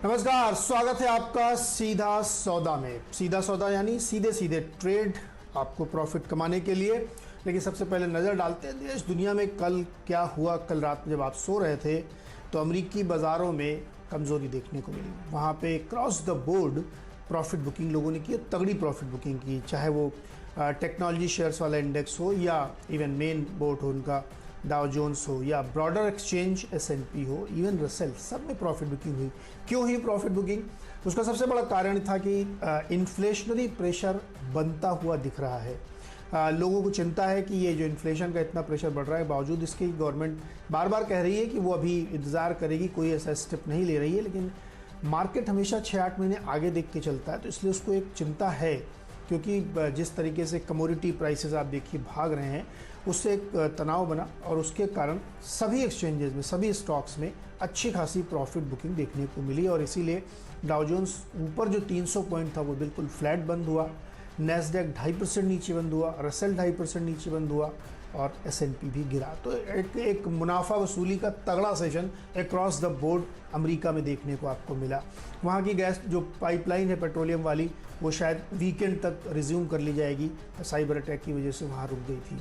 नमस्कार, स्वागत है आपका सीधा सौदा में। सीधा सौदा यानी सीधे सीधे ट्रेड, आपको प्रॉफिट कमाने के लिए। लेकिन सबसे पहले नज़र डालते हैं देश दुनिया में कल क्या हुआ। कल रात में जब आप सो रहे थे तो अमेरिकी बाज़ारों में कमज़ोरी देखने को मिली। वहाँ पे cross the board profit booking लोगों ने की, तगड़ी प्रॉफिट बुकिंग की, चाहे वो टेक्नोलॉजी शेयर्स वाला इंडेक्स हो या इवन मेन बोर्ड हो उनका डाउ जोन्स हो या ब्रॉडर एक्सचेंज S&P हो, इवन रसेल, सब में प्रॉफिट बुकिंग हुई। क्यों हुई प्रॉफिट बुकिंग? उसका सबसे बड़ा कारण था कि इन्फ्लेशनरी प्रेशर बनता हुआ दिख रहा है। लोगों को चिंता है कि ये जो इन्फ्लेशन का इतना प्रेशर बढ़ रहा है, बावजूद इसके गवर्नमेंट बार बार कह रही है कि वो अभी इंतज़ार करेगी, कोई ऐसा स्टेप नहीं ले रही है। लेकिन मार्केट हमेशा 6-8 महीने आगे देख के चलता है, तो इसलिए उसको एक चिंता है। क्योंकि जिस तरीके से कमोडिटी प्राइसेस आप देखिए भाग रहे हैं, उससे एक तनाव बना और उसके कारण सभी एक्सचेंजेस में, सभी स्टॉक्स में अच्छी खासी प्रॉफिट बुकिंग देखने को मिली। और इसीलिए डाउ जोन्स ऊपर जो 300 पॉइंट था वो बिल्कुल फ्लैट बंद हुआ, नैस्डैक 2.5% नीचे बंद हुआ, रसेल 2.5% नीचे बंद हुआ और S&P भी गिरा। तो एक मुनाफा वसूली का तगड़ा session across the board America में देखने को आपको मिला। वहाँ की गैस जो पाइपलाइन है पेट्रोलियम वाली, वो शायद वीकेंड तक रिज्यूम कर ली जाएगी, साइबर अटैक की वजह से वहाँ रुक गई थी।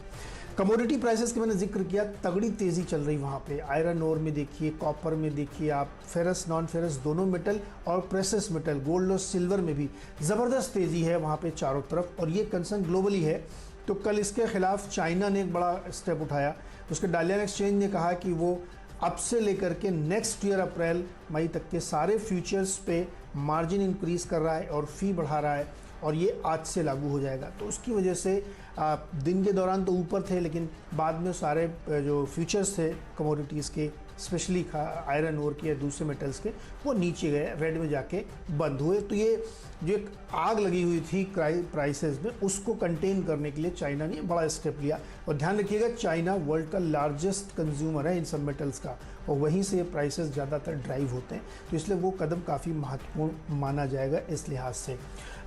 कमोडिटी प्राइसेस की मैंने जिक्र किया, तगड़ी तेज़ी चल रही वहाँ पे। आयरन ओर में देखिए, कॉपर में देखिए आप, फेरस नॉन फेरस दोनों मेटल और प्रेसियस मेटल गोल्ड और सिल्वर में भी ज़बरदस्त तेज़ी है वहाँ पे चारों तरफ। और ये कंसर्न ग्लोबली है। तो कल इसके खिलाफ चाइना ने एक बड़ा स्टेप उठाया। उसके डालियन एक्सचेंज ने कहा कि वो अब से लेकर के नेक्स्ट ईयर अप्रैल मई तक के सारे फ्यूचर्स पे मार्जिन इंक्रीज कर रहा है और फ़ी बढ़ा रहा है, और ये आज से लागू हो जाएगा। तो उसकी वजह से दिन के दौरान तो ऊपर थे, लेकिन बाद में सारे जो फ्यूचर्स थे कमोडिटीज़ के, स्पेशली आयरन ओर के या दूसरे मेटल्स के, वो नीचे गए, रेड में जाके बंद हुए। तो ये जो एक आग लगी हुई थी प्राइसेस में, उसको कंटेन करने के लिए चाइना ने बड़ा स्टेप लिया। और ध्यान रखिएगा, चाइना वर्ल्ड का लार्जेस्ट कंज्यूमर है इन सब मेटल्स का, और वहीं से ये प्राइसेस ज़्यादातर ड्राइव होते हैं। तो इसलिए वो कदम काफ़ी महत्वपूर्ण माना जाएगा इस लिहाज से।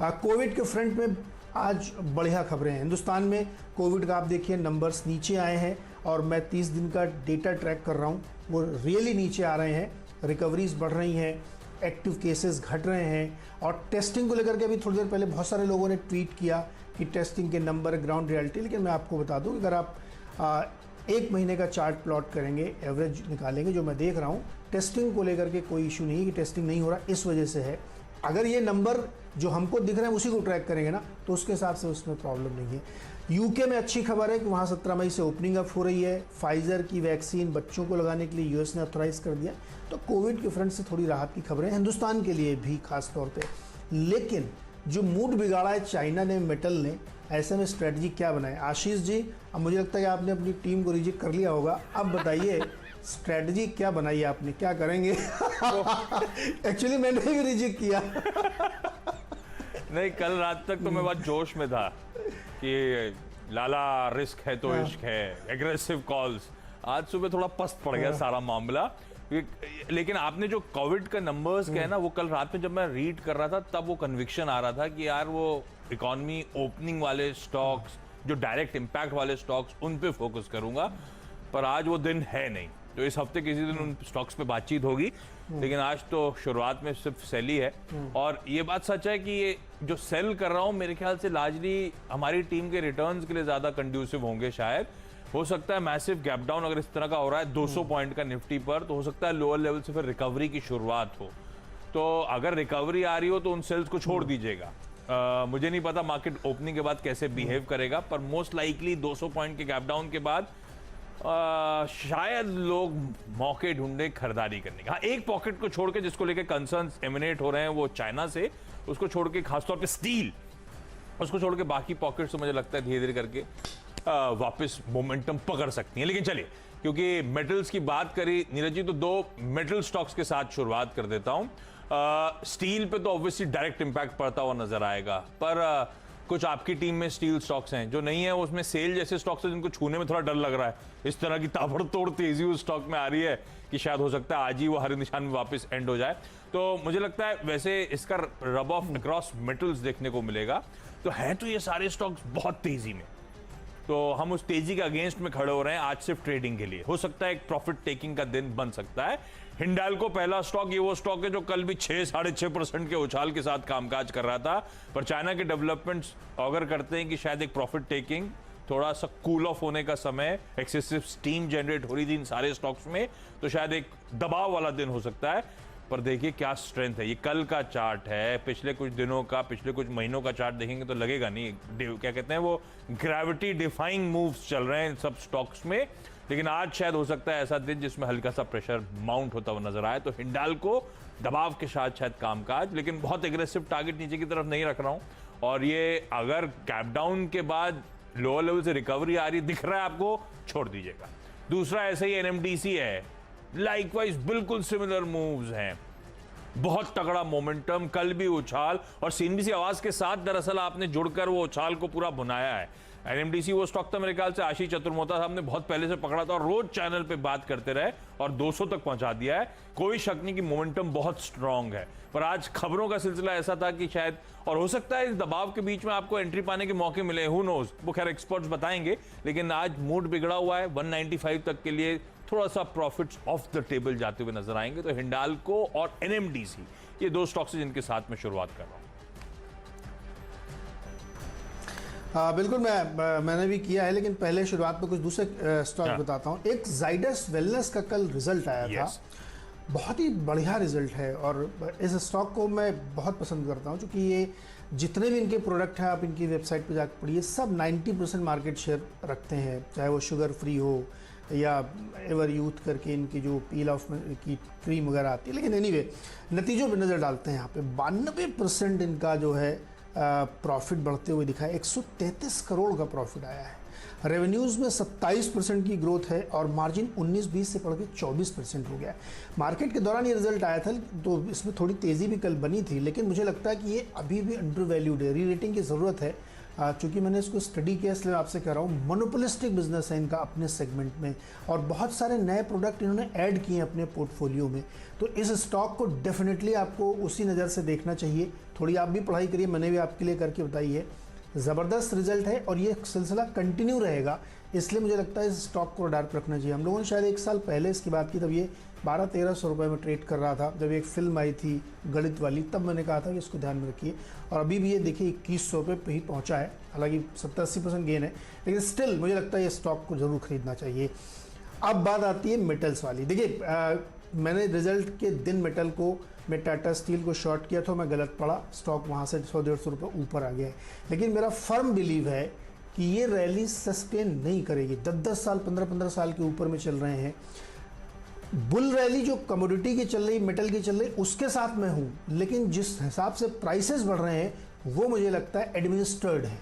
कोविड के फ्रंट में आज बढ़िया खबरें हैं। हिंदुस्तान में कोविड का आप देखिए नंबर्स नीचे आए हैं, और मैं 30 दिन का डेटा ट्रैक कर रहा हूँ, वो रियली नीचे आ रहे हैं। रिकवरीज बढ़ रही हैं, एक्टिव केसेस घट रहे हैं। और टेस्टिंग को लेकर के अभी थोड़ी देर पहले बहुत सारे लोगों ने ट्वीट किया कि टेस्टिंग के नंबर ग्राउंड रियलिटी। लेकिन मैं आपको बता दूं, अगर आप 1 महीने का चार्ट प्लॉट करेंगे, एवरेज निकालेंगे, जो मैं देख रहा हूँ, टेस्टिंग को लेकर के कोई इशू नहीं है कि टेस्टिंग नहीं हो रहा, इस वजह से है। अगर ये नंबर जो हमको दिख रहे हैं उसी को ट्रैक करेंगे ना, तो उसके हिसाब से उसमें प्रॉब्लम नहीं है। यूके में अच्छी खबर है कि वहाँ 17 मई से ओपनिंग अप हो रही है। फाइजर की वैक्सीन बच्चों को लगाने के लिए यूएस ने ऑथोराइज कर दिया। तो कोविड के फ्रंट से थोड़ी राहत की खबरें हिंदुस्तान के लिए भी खास तौर पे। लेकिन जो मूड बिगाड़ा है चाइना ने, मेटल ने, ऐसे में स्ट्रेटजी क्या बनाए? आशीष जी, अब मुझे लगता है कि आपने अपनी टीम को रिजेक्ट कर लिया होगा। अब बताइए स्ट्रेटजी क्या बनाई आपने, क्या करेंगे? एक्चुअली मैंने भी रिजेक्ट किया। नहीं, कल रात तक तो मैं बहुत जोश में था कि लाला रिस्क है तो इश्क है, एग्रेसिव कॉल्स। आज सुबह थोड़ा पस्त पड़ गया सारा मामला। लेकिन आपने जो कोविड का नंबर्स कहे ना, वो कल रात में जब मैं रीड कर रहा था तब वो कन्विक्शन आ रहा था कि यार वो इकोनॉमी ओपनिंग वाले स्टॉक्स, जो डायरेक्ट इम्पैक्ट वाले स्टॉक्स, उन पे फोकस करूंगा। पर आज वो दिन है नहीं, तो इस हफ्ते किसी दिन उन स्टॉक्स पे बातचीत होगी। लेकिन आज तो शुरुआत में सिर्फ सेल ही है। और ये बात सच है कि ये जो सेल कर रहा हूँ, मेरे ख्याल से लार्जली हमारी टीम के रिटर्न्स के लिए ज्यादा कंड्यूसिव होंगे। शायद हो सकता है मैसिव गैप डाउन अगर इस तरह का हो रहा है 200 पॉइंट का निफ्टी पर, तो हो सकता है लोअर लेवल से फिर रिकवरी की शुरुआत हो। तो अगर रिकवरी आ रही हो तो उन सेल्स को छोड़ दीजिएगा। मुझे नहीं पता मार्केट ओपनिंग के बाद कैसे बिहेव करेगा, पर मोस्ट लाइकली 200 पॉइंट के गैप डाउन के बाद शायद लोग मौके ढूंढे खरीदारी करने का। एक पॉकेट को छोड़ के जिसको लेके कंसर्न्स एमिनेट हो रहे हैं वो चाइना से, उसको छोड़ के खासतौर पे स्टील, उसको छोड़ के बाकी पॉकेट्स तो मुझे लगता है धीरे धीरे करके वापस मोमेंटम पकड़ सकती हैं। लेकिन चलिए, क्योंकि मेटल्स की बात करी नीरज जी, तो 2 मेटल स्टॉक्स के साथ शुरुआत कर देता हूं। स्टील पे तो ऑब्वियसली डायरेक्ट इंपैक्ट पड़ता हुआ नजर आएगा, पर कुछ आपकी टीम में स्टील स्टॉक्स हैं, जो नहीं है उसमें सेल जैसे स्टॉक्स हैं जिनको छूने में थोड़ा डर लग रहा है। इस तरह की ताबड़तोड़ तेजी उस स्टॉक में आ रही है कि शायद हो सकता है आज ही वो हर निशान में वापस एंड हो जाए। तो मुझे लगता है वैसे इसका रब ऑफ अक्रॉस मेटल्स देखने को मिलेगा। तो है तो ये सारे स्टॉक्स बहुत तेजी में, तो हम उस तेजी के अगेंस्ट में खड़े हो रहे हैं आज सिर्फ ट्रेडिंग के लिए। हो सकता है एक प्रॉफिट टेकिंग का दिन बन सकता है। हिंडाल्को पहला स्टॉक, ये वो स्टॉक है जो कल भी 6-6.5% के उछाल के साथ कामकाज कर रहा था, पर चाइना के डेवलपमेंट्स ऑगर करते हैं कि शायद एक प्रॉफिट टेकिंग, थोड़ा सा कूल ऑफ होने का समय, एक्सेसिव स्टीम जनरेट हो रही थी इन सारे स्टॉक्स में, तो शायद एक दबाव वाला दिन हो सकता है। पर देखिए क्या स्ट्रेंथ है, ये कल का चार्ट है, पिछले कुछ दिनों का, पिछले कुछ महीनों का चार्ट देखेंगे तो लगेगा नहीं, क्या कहते हैं वो, ग्रेविटी डिफाइंग मूव्स चल रहे हैं इन सब स्टॉक्स में। लेकिन आज शायद हो सकता है ऐसा दिन जिसमें हल्का सा प्रेशर माउंट होता हुआ नजर आए। तो हिंडाल्को दबाव के साथ शायद कामकाज, लेकिन बहुत एग्रेसिव टारगेट नीचे की तरफ नहीं रख रहा हूं। और ये अगर गैप डाउन के बाद लोअर लेवल से रिकवरी आ रही दिख रहा है आपको, छोड़ दीजिएगा। दूसरा ऐसे ही एनएमडीसी है, लाइकवाइज बिल्कुल सिमिलर मूव्स हैं, बहुत तगड़ा मोमेंटम, कल भी उछाल, और सीएनबीसी आवाज के साथ दरअसल आपने जुड़कर वो उछाल को पूरा भुनाया है। एनएमडीसी वो स्टॉक था मेरे ख्याल से आशीष चतुर्मोता साहब ने बहुत पहले से पकड़ा था और रोज चैनल पे बात करते रहे और 200 तक पहुंचा दिया है। कोई शक नहीं कि मोमेंटम बहुत स्ट्रांग है, पर आज खबरों का सिलसिला ऐसा था कि शायद, और हो सकता है इस दबाव के बीच में आपको एंट्री पाने के मौके मिले, हु नोज, वो खैर एक्सपर्ट्स बताएंगे। लेकिन आज मूड बिगड़ा हुआ है, 195 तक के लिए थोड़ा सा प्रॉफिट्स ऑफ द टेबल जाते हुए नजर आएंगे। तो हिंडाल्को और एनएमडीसी, ये दो स्टॉक्स हैं जिनके साथ में शुरुआत कर रहा हूं। बिल्कुल, मैंने भी किया है, लेकिन पहले शुरुआत में कुछ दूसरे स्टॉक बताता हूँ। एक जाइडस वेलनेस का कल रिजल्ट आया था, बहुत ही बढ़िया रिजल्ट है, और इस स्टॉक को मैं बहुत पसंद करता हूँ क्योंकि ये जितने भी इनके प्रोडक्ट हैं आप इनकी वेबसाइट पर जाकर पढ़िए, सब 90% मार्केट शेयर रखते हैं, चाहे वो शुगर फ्री हो या एवर यूथ करके इनकी जो पील ऑफ की क्रीम वगैरह आती है। लेकिन एनीवे नतीजों पर नज़र डालते हैं, यहाँ पे 92% इनका जो है प्रॉफिट बढ़ते हुए दिखा है, 133 करोड़ का प्रॉफिट आया है। रेवेन्यूज़ में 27% की ग्रोथ है और मार्जिन 19-20 से बढ़ के 24% हो गया है। मार्केट के दौरान ये रिजल्ट आया था तो इसमें थोड़ी तेज़ी भी कल बनी थी, लेकिन मुझे लगता है कि ये अभी भी अंडर वैल्यूड है, री रेटिंग की ज़रूरत है। चूँकि मैंने इसको स्टडी किया इसलिए आपसे कह रहा हूँ, मोनोपोलिस्टिक बिजनेस है इनका अपने सेगमेंट में, और बहुत सारे नए प्रोडक्ट इन्होंने ऐड किए हैं अपने पोर्टफोलियो में। तो इस स्टॉक को डेफिनेटली आपको उसी नज़र से देखना चाहिए। थोड़ी आप भी पढ़ाई करिए, मैंने भी आपके लिए करके बताई है। ज़बरदस्त रिजल्ट है और ये सिलसिला कंटिन्यू रहेगा, इसलिए मुझे लगता है इस स्टॉक को रडार पर रखना चाहिए। हम लोगों ने शायद 1 साल पहले इसकी बात की, तब ये 1200-1300 रुपये में ट्रेड कर रहा था, जब एक फिल्म आई थी गणित वाली, तब मैंने कहा था कि इसको ध्यान में रखिए। और अभी भी ये देखिए 2100 रुपये पे ही पहुंचा है, हालांकि 70-80% गेन है, लेकिन स्टिल मुझे लगता है ये स्टॉक को जरूर खरीदना चाहिए। अब बात आती है मेटल्स वाली। देखिए मैंने रिजल्ट के दिन मेटल को, मैं टाटा स्टील को शॉर्ट किया था, मैं गलत पड़ा, स्टॉक वहाँ से 100-150 रुपये ऊपर आ गया है। लेकिन मेरा फर्म बिलीव है कि ये रैली सस्टेन नहीं करेगी। 10-10 साल 15-15 साल के ऊपर में चल रहे हैं। बुल रैली जो कमोडिटी की चल रही, मेटल की चल रही, उसके साथ मैं हूँ, लेकिन जिस हिसाब से प्राइसेस बढ़ रहे हैं वो मुझे लगता है एडमिनिस्ट्रेड है,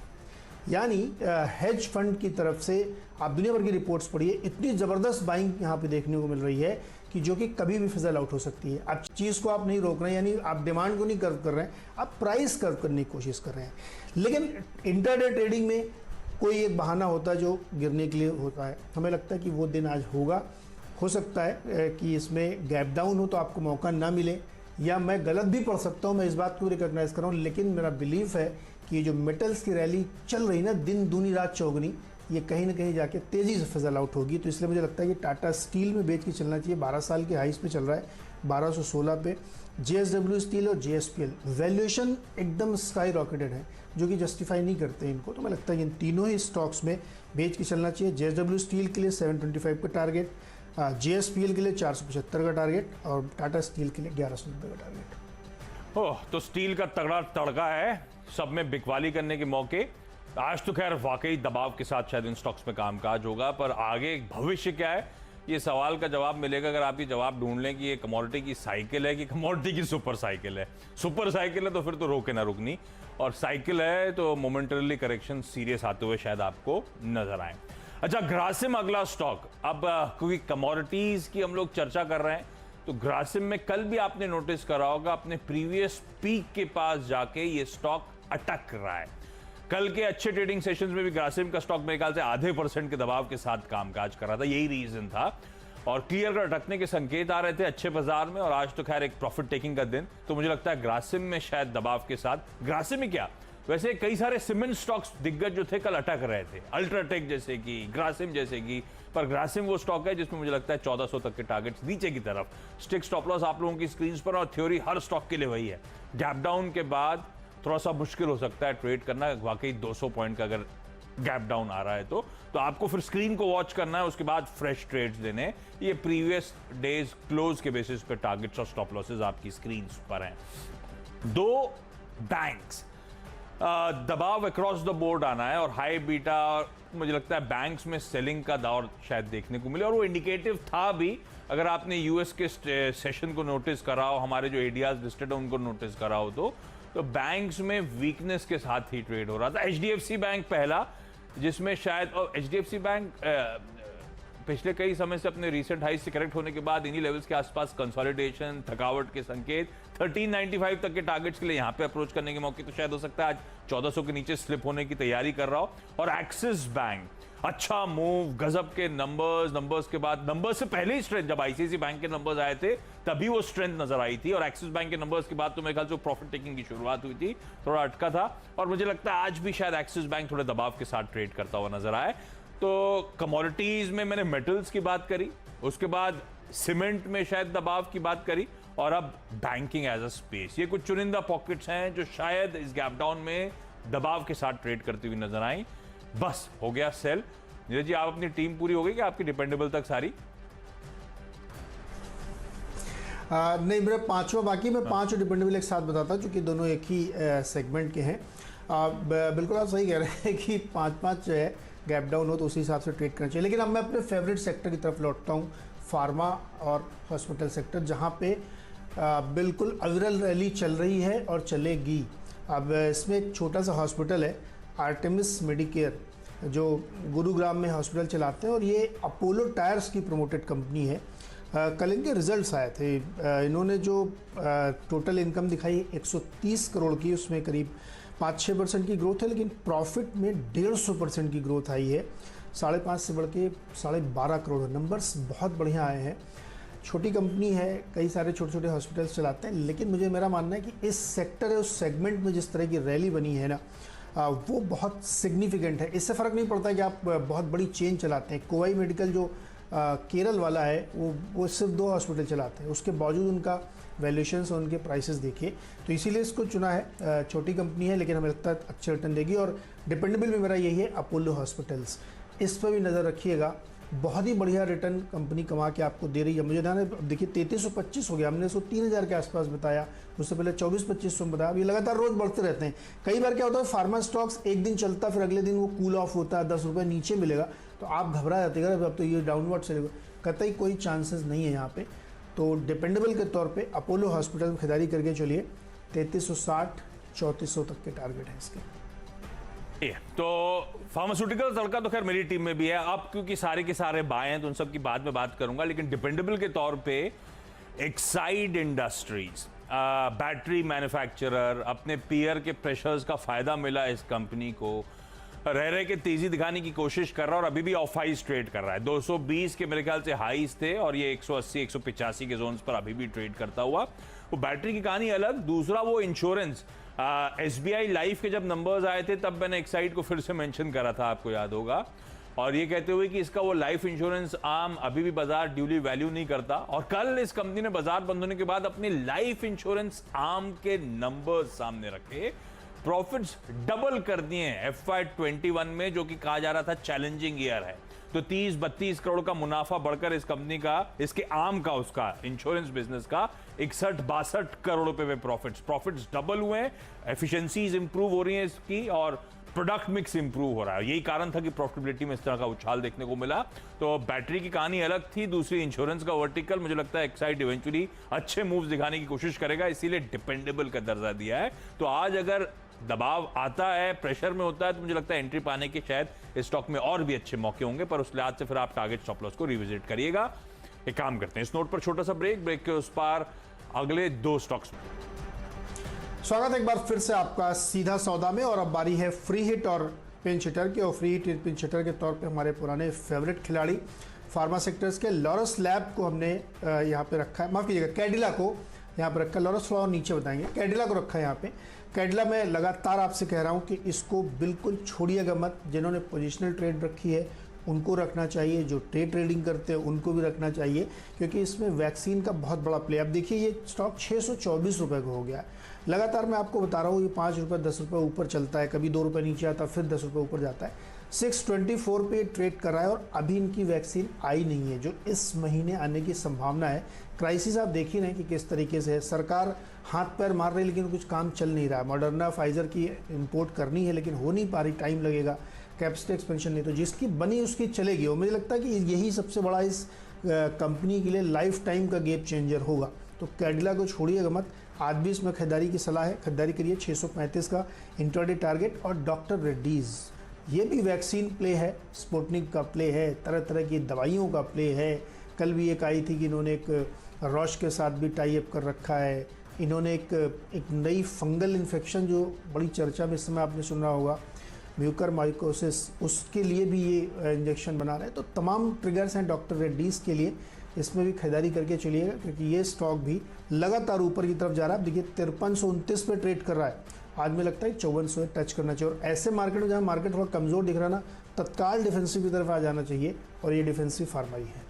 यानी हेज फंड की तरफ से। आप दुनिया भर की रिपोर्ट्स पढ़िए, इतनी ज़बरदस्त बाइंग यहाँ पे देखने को मिल रही है कि जो कि कभी भी फिजल आउट हो सकती है। आप चीज़ को आप नहीं रोक रहे हैं, यानी आप डिमांड को नहीं कर्व कर रहे हैं, आप प्राइस कर्व करने की कोशिश कर रहे हैं। लेकिन इंटरडे ट्रेडिंग में कोई एक बहाना होता है जो गिरने के लिए होता है, हमें लगता है कि वो दिन आज होगा। हो सकता है कि इसमें गैप डाउन हो तो आपको मौका ना मिले, या मैं गलत भी पढ़ सकता हूँ, मैं इस बात को रिकॉग्नाइज कर रहा हूँ। लेकिन मेरा बिलीफ है कि ये जो मेटल्स की रैली चल रही ना, दिन दूनी रात चौगनी, ये कहीं ना कहीं जाके तेज़ी से फिजल आउट होगी। तो इसलिए मुझे लगता है कि टाटा स्टील में बेच के चलना चाहिए। 12 साल के हाइस पे चल रहा है, 1216 पे। JSW स्टील और JSPL वैल्यूएशन एकदम स्काई रॉकेटेड है, जो कि जस्टिफाई नहीं करते इनको। तो मैं लगता है इन तीनों ही स्टॉक्स में बेच के चलना चाहिए। JSW स्टील के लिए 725 का टारगेट, JSPL के लिए 475 का टारगेट, और टाटा स्टील के लिए 1190 का टारगेट। ओह, तो स्टील का तगड़ा तड़का है, सब में बिकवाली करने के मौके। आज तो खैर वाकई दबाव के साथ शायद इन स्टॉक्स में कामकाज होगा, पर आगे भविष्य क्या है, ये सवाल का जवाब मिलेगा अगर आप ये जवाब ढूंढ लें कि ये कमोडिटी की साइकिल है कि कमोडिटी की सुपर साइकिल है। सुपर साइकिल है तो फिर तो रोके ना रुकनी, और साइकिल है तो मोमेंटरली करेक्शन सीरियस आते हुए शायद आपको नजर आए। अच्छा, ग्रासिम अगला स्टॉक। अब क्योंकि कमोडिटीज की हम लोग चर्चा कर रहे हैं, तो ग्रासिम में कल भी आपने नोटिस करा होगा अपने प्रीवियस पीक के पास जाके ये स्टॉक अटक रहा है। कल के अच्छे ट्रेडिंग सेशंस में भी ग्रासिम का स्टॉक मेरे ख्याल से आधे % के दबाव के साथ कामकाज कर रहा था, यही रीजन था, और क्लियर कर अटकने के संकेत आ रहे थे अच्छे बाजार में। और आज तो खैर एक प्रॉफिट टेकिंग का दिन, तो मुझे लगता है ग्रासिम में शायद दबाव के साथ, ग्रासिम में क्या, वैसे कई सारे सीमेंट स्टॉक्स दिग्गज जो थे कल अटक रहे थे, अल्ट्राटेक जैसे कि, ग्रासिम जैसे कि, पर ग्रासिम वो स्टॉक है जिसमें मुझे लगता है 1400 तक के टारगेट्स नीचे की तरफ। स्टिक स्टॉप लॉस आप लोगों की स्क्रीन पर, और थ्योरी हर स्टॉक के लिए वही है, गैप डाउन के बाद थोड़ा सा मुश्किल हो सकता है ट्रेड करना, वाकई 200 पॉइंट का अगर गैप डाउन आ रहा है तो आपको फिर स्क्रीन को वॉच करना है, उसके बाद फ्रेश ट्रेड्स देने। ये प्रीवियस डेज क्लोज के बेसिस पे टारगेट्स और स्टॉप लॉसेस आपकी स्क्रीन पर हैं। दो बैंक्स दबाव अक्रॉस द बोर्ड आना है, और हाई बीटा, मुझे लगता है बैंक्स में सेलिंग का दौर शायद देखने को मिले, और वो इंडिकेटिव था भी। अगर आपने यूएस के सेशन को नोटिस करा हो, हमारे जो एडीआर लिस्टेड है उनको नोटिस करा हो, तो बैंक्स में वीकनेस के साथ ही ट्रेड हो रहा था। एचडीएफसी बैंक पहला, जिसमें शायद, और एचडीएफसी बैंक पिछले कई समय से अपने रीसेंट हाई से करेक्ट होने के बाद इन्हीं लेवल्स के आसपास कंसोलिडेशन, थकावट के संकेत, 1395 तक के टारगेट्स के लिए यहां पे अप्रोच करने के मौके तो शायद हो सकता है आज 1400 के नीचे स्लिप होने की तैयारी कर रहा हो। और एक्सिस बैंक अच्छा मूव, गजब के नंबर्स के बाद, नंबर्स से पहले ही स्ट्रेंथ, जब आईसीआईसी बैंक के नंबर्स आए थे तभी वो स्ट्रेंथ नजर आई थी, और एक्सिस बैंक के नंबर्स के बाद तो मेरे ख्याल से प्रॉफिट टेकिंग की शुरुआत हुई थी, थोड़ा अटका था, और मुझे लगता है आज भी शायद एक्सिस बैंक थोड़े दबाव के साथ ट्रेड करता हुआ नजर आए। तो कमोडिटीज में मैंने मेटल्स की बात करी, उसके बाद सीमेंट में शायद दबाव की बात करी, और अब बैंकिंग एज अ स्पेस। ये कुछ चुनिंदा पॉकेट्स हैं जो शायद इस गैप डाउन में दबाव के साथ ट्रेड करती हुई नजर आई। बस हो गया सेल। नीरज जी, आप अपनी टीम पूरी हो गई क्या आपकी डिपेंडेबल तक सारी? नहीं, मेरा पांचवा बाकी, मैं पांच डिपेंडेबल एक साथ बताता हूँ, क्योंकि दोनों एक ही सेगमेंट के हैं। बिल्कुल आप सही कह रहे हैं कि पांच जो है गैप डाउन हो तो उसी हिसाब से ट्रेड करना चाहिए। लेकिन अब मैं अपने फेवरेट सेक्टर की तरफ लौटता हूँ, फार्मा और हॉस्पिटल सेक्टर, जहाँ पे बिल्कुल अविरल रैली चल रही है और चलेगी। अब इसमें एक छोटा सा हॉस्पिटल है, आर्टेमिस मेडिकेयर, जो गुरुग्राम में हॉस्पिटल चलाते हैं, और ये अपोलो टायर्स की प्रमोटेड कंपनी है। कल इनके रिजल्ट्स आए थे। इन्होंने जो टोटल इनकम दिखाई 130 करोड़ की, उसमें करीब 5-6% की ग्रोथ है, लेकिन प्रॉफिट में 150% की ग्रोथ आई है। 5.5 से बढ़ के 12.5 करोड़, नंबर्स बहुत बढ़िया आए हैं। छोटी कंपनी है, कई सारे छोटे छोटे हॉस्पिटल्स चलाते हैं, लेकिन मेरा मानना है कि इस सेक्टर है, उस सेगमेंट में जिस तरह की रैली बनी है ना, वो बहुत सिग्निफिकेंट है। इससे फ़र्क नहीं पड़ता कि आप बहुत बड़ी चेन चलाते हैं। कोवाई मेडिकल जो केरल वाला है, वो सिर्फ 2 हॉस्पिटल चलाते हैं, उसके बावजूद उनका वैल्यूएशंस और उनके प्राइसेस देखिए, तो इसीलिए इसको चुना है। छोटी कंपनी है, लेकिन हमें लगता है अच्छे रिटर्न देगी। और डिपेंडेबल में मेरा यही है, अपोलो हॉस्पिटल्स, इस पर भी नज़र रखिएगा। बहुत ही बढ़िया रिटर्न कंपनी कमा के आपको दे रही है। मुझे ध्यान है, अब देखिए 3325 हो गया, हमने इसको 3000 के आसपास बताया, उससे पहले 24-25 में बताया। अब ये लगातार रोज बढ़ते रहते हैं। कई बार क्या होता है, फार्मा स्टॉक्स एक दिन चलता, फिर अगले दिन वो कूल ऑफ होता है, 10 रुपये नीचे मिलेगा, तो आप घबरा जाते हैं, अब तो ये डाउनवर्ड चलेगा। कतई कोई चांसेस नहीं है यहाँ पे। तो डिपेंडेबल के तौर पे अपोलो हॉस्पिटल में खरीदारी करके चलिए। 3360, 3400 तक के टारगेट है इसके। तो फार्मास्यूटिकल तड़का तो खैर मेरी टीम में भी है। अब क्योंकि सारे के सारे बाय हैं तो उन सब की बाद में बात करूंगा, लेकिन डिपेंडेबल के तौर पे एक्साइड इंडस्ट्रीज, बैटरी मैन्युफैक्चरर, अपने पीयर के प्रेशर्स का फायदा मिला इस कंपनी को, रह के तेजी दिखाने की कोशिश कर रहा है, और अभी भी ऑफ हाइज ट्रेड कर रहा है। 220 के मेरे ख्याल से हाइज थे, और ये 180-185 के जोन्स पर अभी भी ट्रेड करता हुआ। वो बैटरी की कहानी अलग। दूसरा वो इंश्योरेंस, एसबीआई लाइफ के जब नंबर्स आए थे तब मैंने एक्साइड को फिर से मेंशन करा था, आपको याद होगा, और ये कहते हुए कि इसका वो लाइफ इंश्योरेंस आर्म अभी भी बाजार ड्यूली वैल्यू नहीं करता। और कल इस कंपनी ने बाजार बंद होने के बाद अपने लाइफ इंश्योरेंस आर्म के नंबर्स सामने रखे, प्रॉफिट्स डबल कर दिए हैं FY21 में, जो कि कहा जा रहा था चैलेंजिंग ईयर है। तो 30-32 करोड़ का मुनाफा बढ़कर इस कंपनी का, इसके आर्म का, उसका इंश्योरेंस बिजनेस का 61-62 करोड़ रुपए में प्रॉफिट्स डबल हुए हैं। एफिशिएंसीज इंप्रूव हो रही हैं इसकी, और प्रोडक्ट मिक्स इंप्रूव हो रहा है। यही कारण था कि प्रॉफिटेबिलिटी में इस तरह का उछाल देखने को मिला। तो बैटरी की कहानी अलग थी, दूसरी इंश्योरेंस का वर्टिकल। मुझे लगता है एक्साइड इवेंचुअली अच्छे मूव्स दिखाने की कोशिश करेगा, इसीलिए डिपेंडेबल का दर्जा दिया है। तो आज अगर दबाव आता है, प्रेशर में होता है, तो मुझे लगता है एंट्री पाने के शायद इस स्टॉक में और भी अच्छे मौके होंगे, पर उस लिहाज से फिर आप टारगेट स्टॉप लॉस को रिविजिट करिएगा। एक काम करते हैं, इस नोट पर छोटा सा ब्रेक के उस पार अगले 2 स्टॉक्स। स्वागत है एक बार फिर से आपका सीधा सौदा में, और अब बारी है फ्री हिट और पिंच हिटर की। और फ्री हिट पिंच हिटर के तौर पे हमारे पुराने फेवरेट खिलाड़ी फार्मा सेक्टर्स के लॉरस लैब को हमने यहाँ पे रखा है, माफ़ कीजिएगा, कैडिला को यहाँ पर रखा, लॉरस फ्लावर नीचे बताएंगे। कैडिला को रखा है यहाँ पे। कैडिला में लगातार आपसे कह रहा हूँ कि इसको बिल्कुल छोड़िएगा मत। जिन्होंने पोजिशनल ट्रेड रखी है उनको रखना चाहिए, जो ट्रेडिंग करते हैं उनको भी रखना चाहिए, क्योंकि इसमें वैक्सीन का बहुत बड़ा प्ले। अब देखिए ये स्टॉक 624 रुपये का हो गया है। लगातार मैं आपको बता रहा हूँ ये 5 रुपये 10 रुपये ऊपर चलता है, कभी 2 रुपये नीचे आता है, फिर 10 रुपये ऊपर जाता है। 624 पे ट्रेड कर रहा है और अभी इनकी वैक्सीन आई नहीं है, जो इस महीने आने की संभावना है। क्राइसिस आप देख ही रहे हैं कि किस तरीके से है। सरकार हाथ पैर मार रही है लेकिन कुछ काम चल नहीं रहा है। मॉडर्ना फाइजर की इंपोर्ट करनी है लेकिन हो नहीं पा रही, टाइम लगेगा। कैपेसिटी एक्सपेंशन नहीं, तो जिसकी बनी उसकी चलेगी। और मुझे लगता है कि यही सबसे बड़ा इस कंपनी के लिए लाइफ टाइम का गेम चेंजर होगा। तो कैडिला को छोड़िएगा मत। आज भी इसमें खरीदारी की सलाह है, खरीदारी करिए। 635 का इंट्राडे टारगेट। और डॉक्टर रेड्डीज़, ये भी वैक्सीन प्ले है, स्पुतनिक का प्ले है, तरह तरह की दवाइयों का प्ले है। कल भी एक आई थी कि इन्होंने एक रॉश के साथ भी टाई अप कर रखा है। इन्होंने एक नई फंगल इन्फेक्शन जो बड़ी चर्चा में इस समय आपने सुना होगा, म्यूकर माइकोसिस, उसके लिए भी ये इंजेक्शन बना रहे हैं। तो तमाम ट्रिगर्स हैं डॉक्टर रेड्डीज़ के लिए। इसमें भी खरीदारी करके चलिएगा, क्योंकि ये स्टॉक भी लगातार ऊपर की तरफ जा रहा है। देखिए 5329 पे ट्रेड कर रहा है। आज में लगता है 5400 टच करना चाहिए। और ऐसे मार्केट में जहाँ मार्केट थोड़ा कमज़ोर दिख रहा है ना, तत्काल डिफेंसिव की तरफ आ जाना चाहिए। और ये डिफेंसिव फार्मा ही है।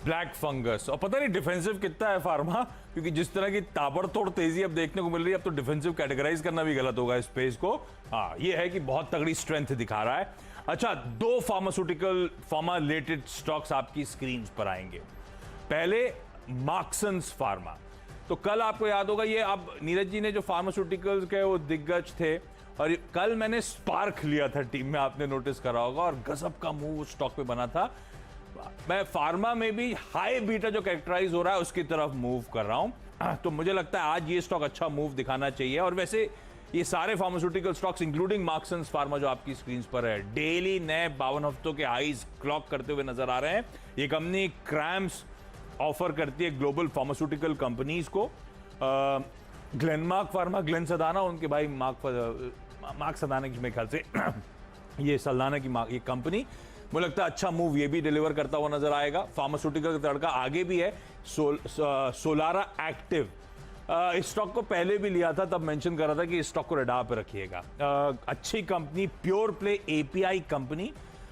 ब्लैक फंगस, और पता नहीं डिफेंसिव कितना है फार्मा, क्योंकि जिस तरह की ताबड़तोड़ तेजी अब देखने को मिल रही है, अब तो डिफेंसिव कैटेगराइज करना भी गलत होगा इस स्पेस को। हाँ, ये है कि बहुत तगड़ी स्ट्रेंथ दिखा रहा है। अच्छा, 2 फार्मास्यूटिकल फार्मा रिलेटेड स्टॉक्स आपकी स्क्रीन पर आएंगे। पहले मार्क्सन्स फार्मा। तो कल आपको याद होगा, ये अब नीरज जी ने जो फार्मास्यूटिकल्स के वो दिग्गज थे, और कल मैंने स्पार्क लिया था टीम में, आपने नोटिस करा होगा, और गजब का मूव स्टॉक पे बना था। मैं फार्मा में भी हाई बीटा जो कैरेक्टराइज हो रहा है उसकी तरफ मूव कर रहा हूं। तो मुझे लगता है आज ये स्टॉक अच्छा मूव दिखाना चाहिए। और वैसे ये सारे pharmaceutical stocks including Marksans pharma जो आपकी स्क्रीन पर है, डेली नए 52 हफ्तों के हाईज क्लॉक करते हुए नजर आ रहे हैं। ये कंपनी क्रैम्स ऑफर करती है ग्लोबल फार्मास्यूटिकल कंपनीज को। ग्लेनमार्क फार्मा, ग्लेन सदाना, उनके भाई मार्क सदाना की मेरे ख्याल से ये सल्दाना की ये कंपनी, मुझे लगता है अच्छा मूव ये भी डिलीवर करता हुआ नजर आएगा। फार्मास्यूटिकल का तड़का आगे भी है। सोलारा एक्टिव, इस स्टॉक को पहले भी लिया था, तब मेंशन कर रहा था कि इस स्टॉक को रडार पे रखिएगा। अच्छी company, pure play API company,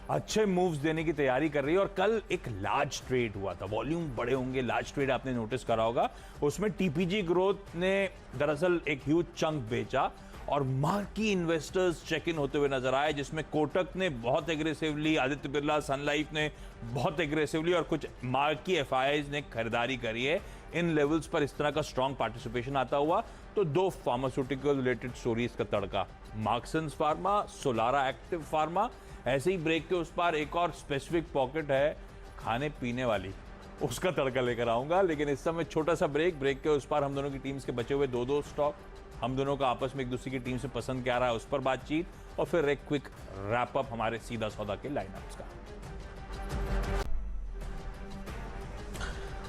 अच्छे मूव्स देने की तैयारी कर रही है। और कल एक लार्ज ट्रेड हुआ था, वॉल्यूम बड़े होंगे, लार्ज ट्रेड आपने नोटिस करा होगा। उसमें टीपीजी ग्रोथ ने दरअसल एक ह्यूज चंक बेचा और मार्की इन्वेस्टर्स चेक इन होते हुए नजर आए, जिसमें कोटक ने बहुत एग्रेसिवली, आदित्य बिरला, सन लाइफ ने बहुत एग्रेसिवली, और कुछ मार्की एफआईआईज ने खरीदारी करी है। इन लेवल्स पर इस तरह का स्ट्रॉन्ग पार्टिसिपेशन आता हुआ तो 2 फार्मास्यूटिकल रिलेटेड स्टोरीज का तड़का, Marksans pharma, Solara active pharma. ऐसे ही ब्रेक के उस पार एक और स्पेसिफिक पॉकेट है खाने पीने वाली, उसका तड़का लेकर आऊंगा। लेकिन इस समय छोटा सा ब्रेक के उस पार हम दोनों की टीम्स के बचे हुए 2 स्टॉक, हम दोनों का आपस में एक दूसरे की टीम से पसंद क्या रहा है उस पर बातचीत, और फिर एक क्विक रैप अप हमारे सीधा सौदा के लाइनअप्स का।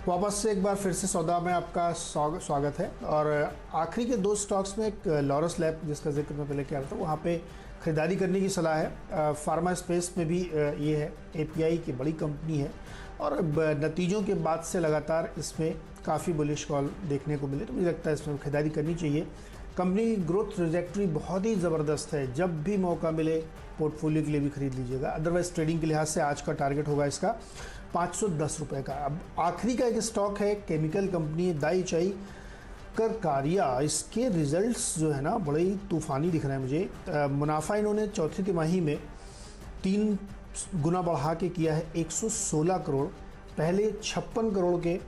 वापस से एक बार फिर से सौदा में आपका स्वागत है। और आखिरी के 2 स्टॉक्स में एक लॉरस लैब, जिसका जिक्र मैं पहले किया था, वहाँ पे खरीदारी करने की सलाह है। फार्मा स्पेस में भी ये है, एपीआई की बड़ी कंपनी है और नतीजों के बाद से लगातार इसमें काफ़ी बुलिश कॉल देखने को मिले, तो मुझे लगता है इसमें खरीदारी करनी चाहिए। कंपनी की ग्रोथ ट्रैजेक्टरी बहुत ही ज़बरदस्त है। जब भी मौका मिले पोर्टफोलियो के लिए भी खरीद लीजिएगा। अदरवाइज ट्रेडिंग के लिहाज से आज का टारगेट होगा इसका 510 रुपये का। अब आखिरी का एक स्टॉक है, केमिकल कंपनी है दाईचाई करकारिया। इसके रिजल्ट्स जो है ना बड़े ही तूफ़ानी दिख रहे हैं मुझे। मुनाफा इन्होंने चौथी तिमाही में 3 गुना बढ़ा के किया है, 116 करोड़। पहले 56 करोड़ के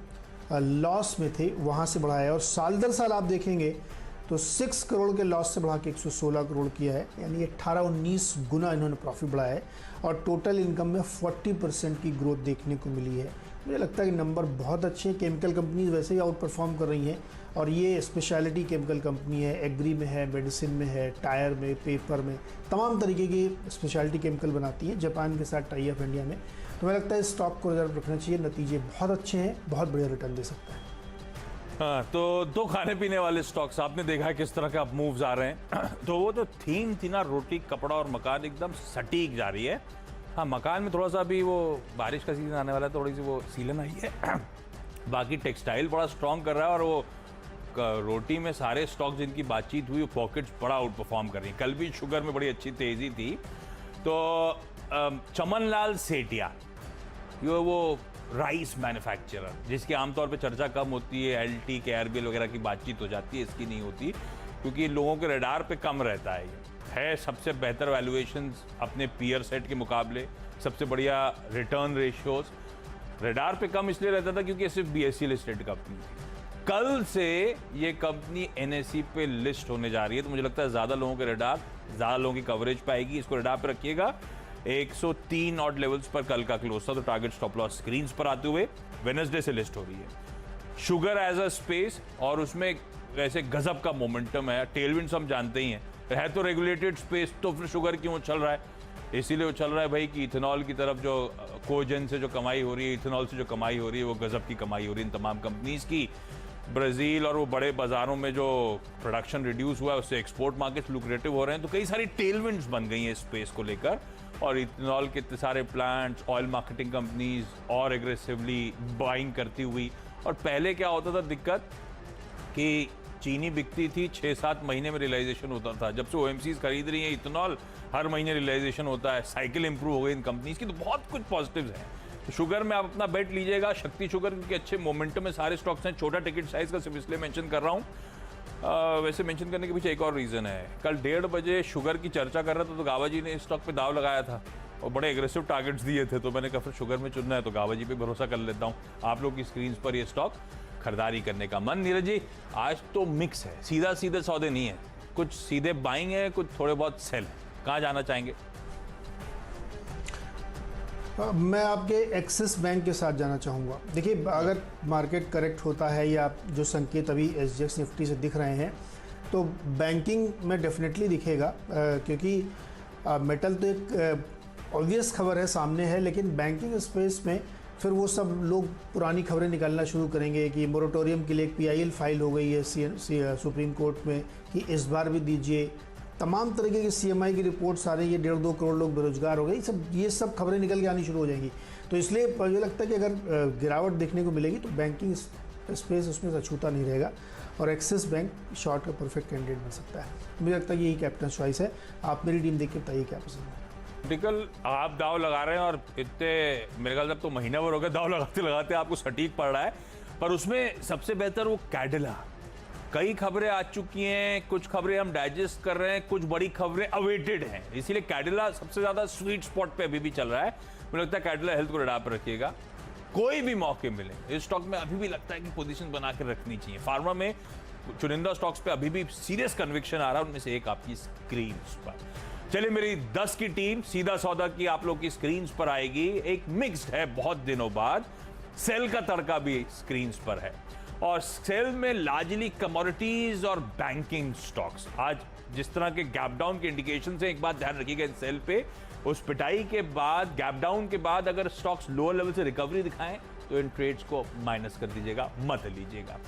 लॉस में थे, वहाँ से बढ़ाया। और साल दर साल आप देखेंगे तो 6 करोड़ के लॉस से बढ़ा के 116 करोड़ किया है, यानी 18-19 गुना इन्होंने प्रॉफिट बढ़ाया है। और टोटल इनकम में 40% की ग्रोथ देखने को मिली है। मुझे लगता है कि नंबर बहुत अच्छे हैं। केमिकल कंपनीज वैसे ही आउट परफॉर्म कर रही हैं, और ये स्पेशलिटी केमिकल कंपनी है, एग्री में है, मेडिसिन में है, टायर में, पेपर में, तमाम तरीके की स्पेशलिटी केमिकल बनाती है, जापान के साथ टाई अप इंडिया में। तो मुझे लगता है इस स्टॉक को रिजर्व रखना चाहिए, नतीजे बहुत अच्छे हैं, बहुत बढ़िया रिटर्न दे सकता है। हाँ, तो 2 खाने पीने वाले स्टॉक्स आपने देखा है किस तरह के अब मूव्स आ रहे हैं। तो वो जो थीम थी ना, रोटी, कपड़ा और मकान, एकदम सटीक जा रही है। हाँ, मकान में थोड़ा सा अभी वो बारिश का सीजन आने वाला है, थोड़ी सी वो सीलन आई है। बाकी टेक्सटाइल बड़ा स्ट्रॉन्ग कर रहा है, और वो रोटी में सारे स्टॉक जिनकी बातचीत हुई, पॉकेट्स बड़ा आउट परफॉर्म कर रही हैं। कल भी शुगर में बड़ी अच्छी तेजी थी। तो चमन लाल सेठिया, ये वो राइस मैन्युफैक्चरर जिसकी आमतौर पे चर्चा कम होती है, एलटी केआरबीएल वगैरह की बातचीत हो जाती है, इसकी नहीं होती क्योंकि लोगों के रडार पे कम रहता है सबसे बेहतर वैल्यूएशंस अपने पीयर सेट के मुकाबले, सबसे बढ़िया रिटर्न रेशियोज। रडार पे कम इसलिए रहता था क्योंकि सिर्फ बीएसई लिस्टेड कंपनी थी। कल से ये कंपनी एनएसई पे लिस्ट होने जा रही है, तो मुझे लगता है ज्यादा लोगों के रडार, ज्यादा लोगों की कवरेज पाएगी। इसको रडार पे रखिएगा। 103 ऑड लेवल्स पर कल का क्लोज था, तो टारगेट स्टॉप लॉस स्क्रीन पर आते हुए वेडनेसडे से लिस्ट हो रही है। शुगर एज अ स्पेस, और उसमें वैसे गजब का मोमेंटम है। टेलविंड्स हम जानते ही हैं, है तो रेगुलेटेड स्पेस, तो फिर शुगर क्यों चल रहा है? इसीलिए वो चल रहा है भाई कि इथेनॉल की तरफ जो कोजन से जो कमाई हो रही है, इथेनॉल से जो कमाई हो रही है, वो गजब की कमाई हो रही है इन तमाम कंपनीज की। ब्राजील और वो बड़े बाजारों में जो प्रोडक्शन रिड्यूस हुआ है, उससे एक्सपोर्ट मार्केट्स लुक्रेटिव हो रहे हैं। तो कई सारी टेलविंड्स बन गई हैं स्पेस को लेकर, और इथेनॉल के इतने सारे प्लांट्स, ऑयल मार्केटिंग कंपनीज और एग्रेसिवली बाइंग करती हुई। और पहले क्या होता था दिक्कत कि चीनी बिकती थी, 6-7 महीने में रियलाइजेशन होता था। जब से ओएमसीज खरीद रही है इथेनॉल, हर महीने रियलाइजेशन होता है। साइकिल इंप्रूव हो गई इन कंपनीज की, तो बहुत कुछ पॉजिटिव्स हैं। तो शुगर में आप अपना बेट लीजिएगा, शक्ति शुगर, क्योंकि अच्छे मोमेंटम में सारे स्टॉक्स हैं। छोटा टिकट साइज का सिर्फ इसलिए मेंशन कर रहा हूँ। वैसे मेंशन करने के पीछे एक और रीजन है। कल 1:30 बजे शुगर की चर्चा कर रहा था, तो गावा जी ने इस स्टॉक पे दाव लगाया था और बड़े एग्रेसिव टारगेट्स दिए थे। तो मैंने कहा फिर शुगर में चुनना है तो गावा जी पे भरोसा कर लेता हूँ। आप लोग की स्क्रीन पर ये स्टॉक खरीदारी करने का मन। नीरज जी, आज तो मिक्स है, सीधा सीधे सौदे नहीं है, कुछ सीधे बाइंग है, कुछ थोड़े बहुत सेल है। कहाँ जाना चाहेंगे? मैं आपके एक्सिस बैंक के साथ जाना चाहूँगा। देखिए, अगर मार्केट करेक्ट होता है या जो संकेत अभी एसजीएक्स निफ्टी से दिख रहे हैं, तो बैंकिंग में डेफिनेटली दिखेगा, क्योंकि मेटल तो एक ऑब्वियस खबर है, सामने है, लेकिन बैंकिंग स्पेस में फिर वो सब लोग पुरानी खबरें निकालना शुरू करेंगे कि मोरेटोरियम के लिए एक पीआईएल फाइल हो गई है सुप्रीम कोर्ट में कि इस बार भी दीजिए। तमाम तरीके की सीएमआई की रिपोर्ट्स आ रही है, 1.5-2 करोड़ लोग बेरोजगार हो गए, ये सब खबरें निकल के आनी शुरू हो जाएंगी। तो इसलिए मुझे लगता है कि अगर गिरावट देखने को मिलेगी तो बैंकिंग स्पेस उसमें से अछूता नहीं रहेगा, और एक्सिस बैंक शॉर्ट का परफेक्ट कैंडिडेट बन सकता है। मुझे लगता है कि यही कैप्टन चॉइस है। आप मेरी टीम देख के बताइए क्या पसंद है। टिकल आप दाव लगा रहे हैं, और इतने मेरे ख्याल से अब तो महीना भर हो गया दाव लगाते लगाते आपको सटीक पड़ रहा है। पर उसमें सबसे बेहतर वो कैडिला। कई खबरें आ चुकी हैं, कुछ खबरें हम डाइजेस्ट कर रहे हैं, कुछ बड़ी खबरें अवेटेड हैं, इसीलिए कैडिला सबसे ज्यादा स्वीट स्पॉट पे अभी भी चल रहा है। मुझे लगता है कैडिला हेल्थ को रडार पर रखिएगा। कोई भी मौके मिले इस स्टॉक में अभी भी लगता है कि पोजीशन बना कर रखनी चाहिए। फार्मा में चुनिंदा स्टॉक्स पे अभी भी सीरियस कन्विक्शन आ रहा है, उनमें से एक आपकी स्क्रीन पर। चलिए, मेरी 10 की टीम सीधा सौदा की आप लोग की स्क्रीन पर आएगी। एक मिक्स्ड है, बहुत दिनों बाद सेल का तड़का भी स्क्रीन पर है, और सेल में लार्जली कमोडिटीज और बैंकिंग स्टॉक्स। आज जिस तरह के गैप डाउन के इंडिकेशन से, एक बात ध्यान रखिएगा इन सेल पे, उस पिटाई के बाद, गैप डाउन के बाद अगर स्टॉक्स लोअर लेवल से रिकवरी दिखाएं तो इन ट्रेड्स को माइनस कर दीजिएगा, मत लीजिएगा।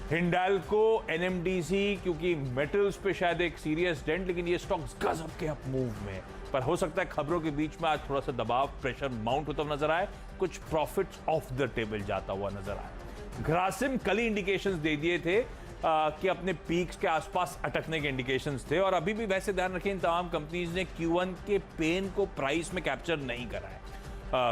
हिंडाल्को, एनएमडीसी, क्योंकि मेटल्स पे शायद एक सीरियस डेंट, लेकिन ये स्टॉक्स गजब के अप मूव में, पर हो सकता है खबरों के बीच में आज थोड़ा सा दबाव, प्रेशर माउंट होता हुआ नजर आए, कुछ प्रॉफिट्स ऑफ द टेबल जाता हुआ नजर आए। ग्रासिम कल ही इंडिकेशंस दे दिए थे कि अपने पीक्स के आसपास अटकने के इंडिकेशंस थे, और अभी भी वैसे ध्यान रखें इन तमाम कंपनीज ने Q1 के पेन को प्राइस में कैप्चर नहीं करा है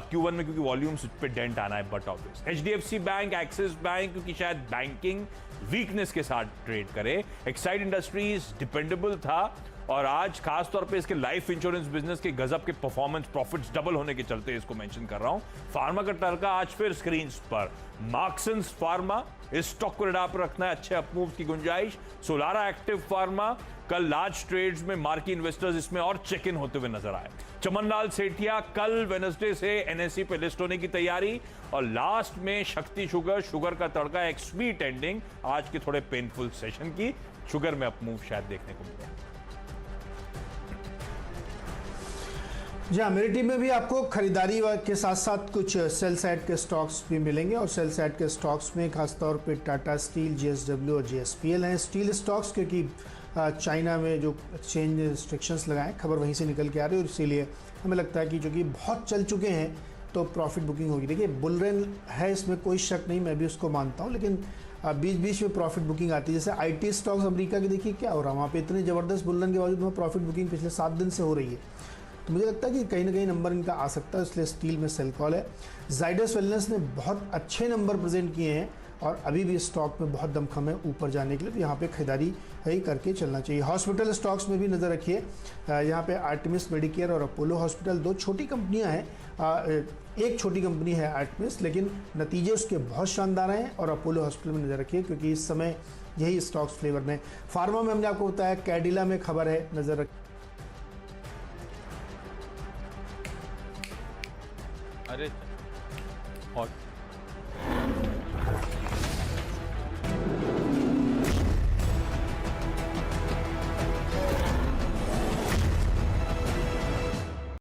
Q1 में, क्योंकि वॉल्यूम्स पे डेंट आना है। But obvious HDFC bank, axis bank, क्योंकि शायद बैंकिंग वीकनेस के साथ ट्रेड करे। एक्साइड इंडस्ट्रीज डिपेंडेबल था, और आज खास तौर पे इसके लाइफ इंश्योरेंस बिजनेस के गजब के परफॉर्मेंस, प्रॉफिट्स डबल होने के चलते इसको मेंशन कर रहा हूं। फार्मा का टरका आज फिर स्क्रीन पर। मार्क्सन्स फार्मा, इस स्टॉक को रडार पर रखना है, अच्छे अपमूव की गुंजाइश। सोलारा एक्टिव फार्मा, कल लार्ज ट्रेड्स में मार्की इन्वेस्टर्स इसमें और चेक इन होते हुए नजर आए। चमनलाल सेठिया कल वेडनेसडे से एनएसई पे लिस्ट होने की तैयारी, और लास्ट में शक्ति शुगर, शुगर का तड़का, एक स्वीट एंडिंग आज के थोड़े पेनफुल सेशन की। शुगर में अपमूव शायद देखने को मिले। जी हाँ, मेरी टीम में भी आपको खरीदारी के साथ साथ कुछ सेल साइड के स्टॉक्स भी मिलेंगे, और सेल साइड के स्टॉक्स में खासतौर पे टाटा स्टील, JSW और JSPL हैं। स्टील स्टॉक्स, क्योंकि चाइना में जो एक्सचेंज रिस्ट्रिक्शंस लगाएं, खबर वहीं से निकल के आ रही है, और इसीलिए हमें लगता है कि जो कि बहुत चल चुके हैं तो प्रॉफिट बुकिंग होगी। देखिए बुल रन है, इसमें कोई शक नहीं, मैं भी उसको मानता हूँ, लेकिन बीच बीच में प्रॉफिट बुकिंग आती है। जैसे IT स्टॉक्स अमेरिका के देखिए क्या हो रहा है, वहाँ पे इतनी ज़बरदस्त बुल रन के बावजूद वहाँ प्रॉफिट बुकिंग पिछले 7 दिन से हो रही है। तो मुझे लगता है कि कहीं ना कहीं नंबर इनका आ सकता है, इसलिए स्टील में सेल कॉल है। जाइडस वेलनेस ने बहुत अच्छे नंबर प्रेजेंट किए हैं और अभी भी स्टॉक में बहुत दमखम है ऊपर जाने के लिए, तो यहाँ पे खरीदारी ही करके चलना चाहिए। हॉस्पिटल स्टॉक्स में भी नज़र रखिए, यहाँ पे आर्टेमिस मेडिकेयर और अपोलो हॉस्पिटल 2 छोटी कंपनियाँ हैं। एक छोटी कंपनी है आर्टेमिस, लेकिन नतीजे उसके बहुत शानदार हैं। और अपोलो हॉस्पिटल में नज़र रखिए क्योंकि इस समय यही स्टॉक्स फ्लेवर में। फार्मा में हमने आपको बताया, कैडिला में खबर है, नज़र रखिए। अरे और